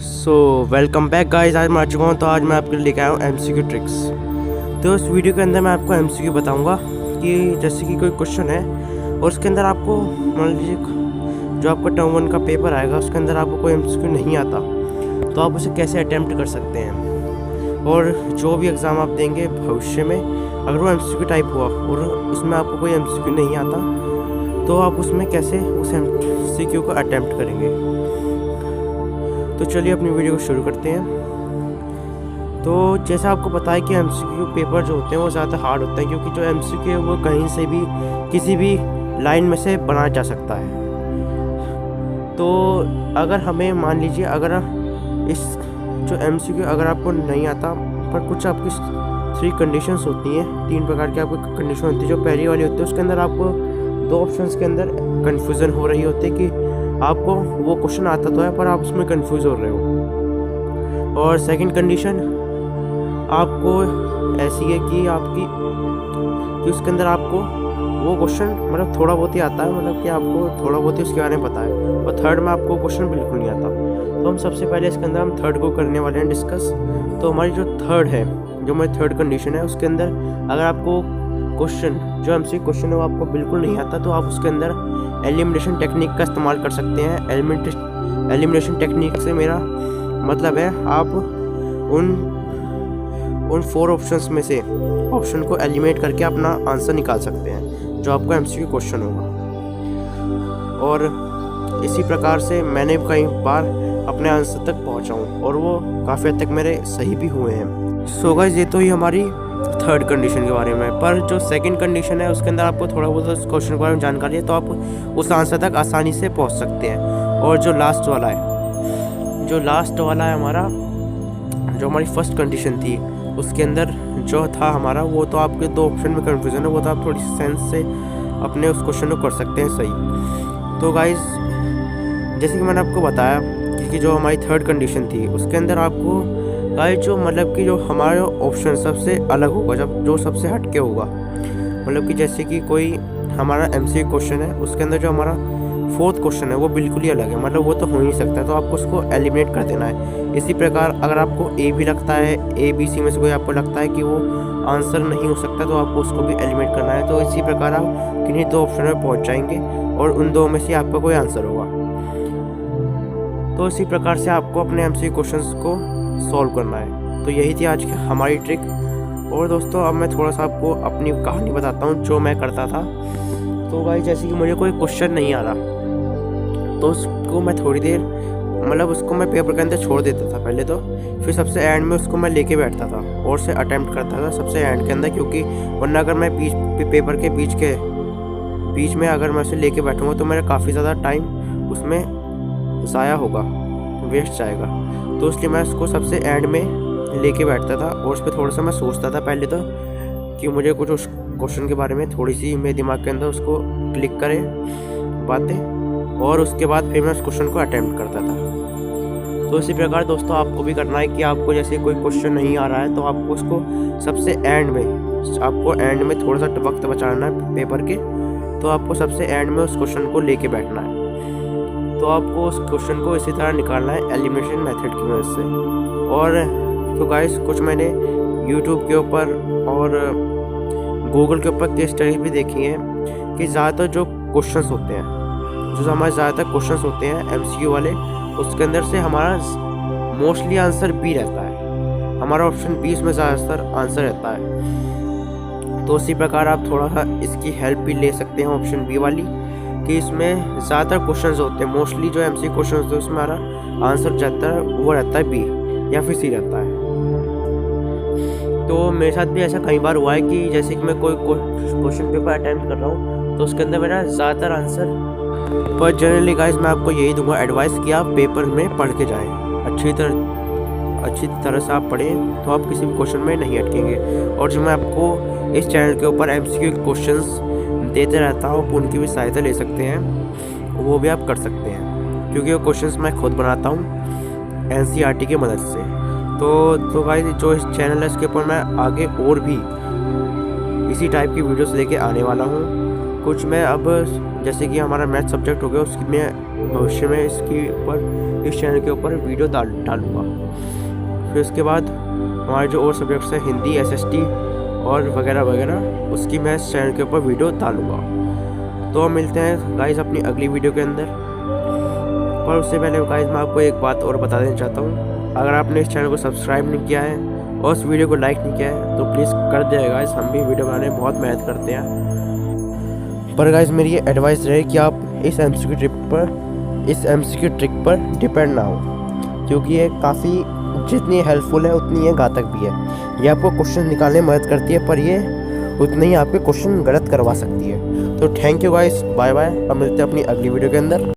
Welcome back guys. आज मैं आ चुका हूँ। तो आज मैं आपके लिए लेके आया हूँ एमसीक्यू ट्रिक्स। तो इस वीडियो के अंदर मैं आपको एमसीक्यू बताऊँगा कि जैसे कि कोई क्वेश्चन है और उसके अंदर आपको मान लीजिए जो आपका टर्म 1 का पेपर आएगा उसके अंदर आपको कोई एमसीक्यू नहीं आता तो आप उसे कैसे अटैम्प्ट कर सकते हैं। और जो भी एग्ज़ाम आप देंगे भविष्य में अगर वो एमसीक्यू टाइप हुआ और उसमें आपको कोई एमसीक्यू नहीं आता तो आप उसमें कैसे उस एमसीक्यू को अटैम्प्ट करेंगे। तो चलिए अपनी वीडियो को शुरू करते हैं। तो जैसा आपको पता है कि एमसीक्यू पेपर जो होते हैं वो ज़्यादा हार्ड होते हैं क्योंकि जो एमसीक्यू है वो कहीं से भी किसी भी लाइन में से बनाया जा सकता है। तो अगर हमें मान लीजिए अगर इस जो एमसीक्यू अगर आपको नहीं आता पर कुछ आपकी 3 कंडीशंस होती हैं, 3 प्रकार की आपकी कंडीशन होती है। जो पहली वाली होती है उसके अंदर आपको 2 ऑप्शंस के अंदर कन्फ्यूज़न हो रही होती है कि आपको वो क्वेश्चन आता तो है पर आप उसमें कंफ्यूज हो रहे हो। और सेकंड कंडीशन आपको ऐसी है कि उसके अंदर आपको वो क्वेश्चन मतलब थोड़ा बहुत ही आता है, मतलब कि आपको थोड़ा बहुत ही उसके बारे में पता है। और थर्ड में आपको क्वेश्चन बिल्कुल नहीं आता। तो हम सबसे पहले इसके अंदर हम थर्ड को करने वाले हैं डिस्कस। तो हमारी जो थर्ड है, जो हमारी थर्ड कंडीशन है उसके अंदर अगर आपको क्वेश्चन जो एमसीक्यू क्वेश्चन है वो आपको बिल्कुल नहीं आता तो आप उसके अंदर एलिमिनेशन टेक्निक का इस्तेमाल कर सकते हैं। एलिमिनेशन टेक्निक से मेरा मतलब है आप उन 4 ऑप्शंस में से ऑप्शन को एलिमिनेट करके अपना आंसर निकाल सकते हैं जो आपका एमसीक्यू क्वेश्चन होगा। और इसी प्रकार से मैंने कई बार अपने आंसर तक पहुंचा हूं और वो काफ़ी हद तक मेरे सही भी हुए हैं। सो गाइस ये तो ही हमारी थर्ड कंडीशन के बारे में। पर जो सेकंड कंडीशन है उसके अंदर आपको थोड़ा बहुत उस क्वेश्चन के बारे में जानकारी है तो आप उस आंसर तक आसानी से पहुंच सकते हैं। और जो लास्ट वाला है हमारा जो हमारी फर्स्ट कंडीशन थी उसके अंदर जो था हमारा वो तो आपके 2 ऑप्शन में कन्फ्यूज़न है, वो तो आप थोड़ी सी सेंस से अपने उस क्वेश्चन को कर सकते हैं सही। तो गाइज जैसे कि मैंने आपको बताया कि जो हमारी थर्ड कंडीशन थी उसके अंदर आपको गाइस जो मतलब कि जो हमारा ऑप्शन सबसे अलग होगा, जो सबसे हटके होगा, मतलब कि जैसे कि कोई हमारा एमसीक्यू क्वेश्चन है उसके अंदर जो हमारा 4th क्वेश्चन है वो बिल्कुल ही अलग है, मतलब वो तो हो ही नहीं सकता तो आपको उसको एलिमिनेट कर देना है। इसी प्रकार अगर आपको ए भी लगता है, ए बी सी में से कोई आपको लगता है कि वो आंसर नहीं हो सकता तो आपको उसको भी एलिमिनेट करना है। तो इसी प्रकार आप किन्हीं 2 ऑप्शन में पहुँच जाएंगे और उन 2 में से आपका कोई आंसर होगा। तो इसी प्रकार से आपको अपने एमसीक्यू क्वेश्चंस को सॉल्व करना है। तो यही थी आज की हमारी ट्रिक। और दोस्तों अब मैं थोड़ा सा आपको अपनी कहानी बताता हूँ जो मैं करता था। तो भाई जैसे कि मुझे कोई क्वेश्चन नहीं आ रहा तो उसको मैं थोड़ी देर मतलब उसको मैं पेपर के अंदर छोड़ देता था पहले तो, फिर सबसे एंड में उसको मैं लेके बैठता था और उसे अटैम्प्ट करता था सबसे एंड के अंदर, क्योंकि वरना अगर मैं पेपर के बीच में अगर मैं उसे लेके बैठूँगा तो मेरा काफ़ी ज़्यादा टाइम उसमें ज़ाया होगा, वेस्ट जाएगा। तो इसलिए मैं उसको सबसे एंड में लेके बैठता था और उस पर थोड़ा सा मैं सोचता था पहले तो कि मुझे कुछ उस क्वेश्चन के बारे में थोड़ी सी मेरे दिमाग के अंदर उसको क्लिक करे बातें, और उसके बाद फिर मैं उस क्वेश्चन को अटैम्प्ट करता था। तो इसी प्रकार दोस्तों आपको भी करना है कि आपको जैसे कोई क्वेश्चन नहीं आ रहा है तो आपको उसको सबसे एंड में थोड़ा सा वक्त बचाना है पेपर के, तो आपको सबसे एंड में उस क्वेश्चन को लेके बैठना है। तो आपको उस क्वेश्चन को इसी तरह निकालना है एलिमिनेशन मेथड की मदद से। और तो गाइस कुछ मैंने यूट्यूब के ऊपर और गूगल के ऊपर केस स्टडीज भी देखी हैं कि ज़्यादातर जो क्वेश्चंस होते हैं, जो हमारे ज़्यादातर क्वेश्चंस होते हैं एमसीक्यू वाले, उसके अंदर से हमारा मोस्टली आंसर बी रहता है, हमारा ऑप्शन बी उसमें ज़्यादातर आंसर रहता है। तो उसी प्रकार आप थोड़ा सा इसकी हेल्प भी ले सकते हैं ऑप्शन बी वाली, कि इसमें ज़्यादातर क्वेश्चंस होते हैं, मोस्टली जो एमसीक्यू क्वेश्चन होते हैं उसमें हमारा आंसर ज़्यादातर वो रहता है बी या फिर सी रहता है। तो मेरे साथ भी ऐसा कई बार हुआ है कि जैसे कि मैं कोई क्वेश्चन पेपर अटैम्प्ट कर रहा हूँ तो उसके अंदर मेरा ज़्यादातर आंसर, पर जनरली गाइस मैं आपको यही दूंगा एडवाइस कि आप पेपर में पढ़ के जाएँ, अच्छी तरह से आप पढ़ें तो आप किसी भी क्वेश्चन में नहीं अटकेंगे। और जो मैं आपको इस चैनल के ऊपर एमसीक्यू क्वेश्चंस देते रहता हूँ उनकी भी सहायता ले सकते हैं, वो भी आप कर सकते हैं क्योंकि वो क्वेश्चंस मैं खुद बनाता हूँ एनसीईआरटी की मदद से। तो गाइस जो इस चैनल है इसके ऊपर मैं आगे और भी इसी टाइप की वीडियोस लेके आने वाला हूँ। कुछ मैं अब जैसे कि हमारा मैथ सब्जेक्ट हो गया उसकी मैं भविष्य में इसके ऊपर, इस चैनल के ऊपर वीडियो डालूँगा। फिर उसके बाद हमारे जो और सब्जेक्ट्स हैं, हिंदी, SST और वगैरह वगैरह, उसकी मैं इस चैनल के ऊपर वीडियो डालूँगा। तो मिलते हैं गाइस अपनी अगली वीडियो के अंदर। पर उससे पहले गाइस मैं आपको एक बात और बता देना चाहता हूँ, अगर आपने इस चैनल को सब्सक्राइब नहीं किया है और उस वीडियो को लाइक नहीं किया है तो प्लीज़ कर दिया गाइस। हम भी वीडियो बनाने में बहुत मेहनत करते हैं। पर गाइस मेरी ये एडवाइस रहे कि आप इस MCQ ट्रिक पर डिपेंड ना हो, क्योंकि ये काफ़ी जितनी हेल्पफुल है उतनी ये घातक भी है। ये आपको क्वेश्चन निकालने में मदद करती है, पर ये उतने ही आपके क्वेश्चन गलत करवा सकती है। तो thank you guys, bye bye. अब मिलते हैं अपनी अगली वीडियो के अंदर।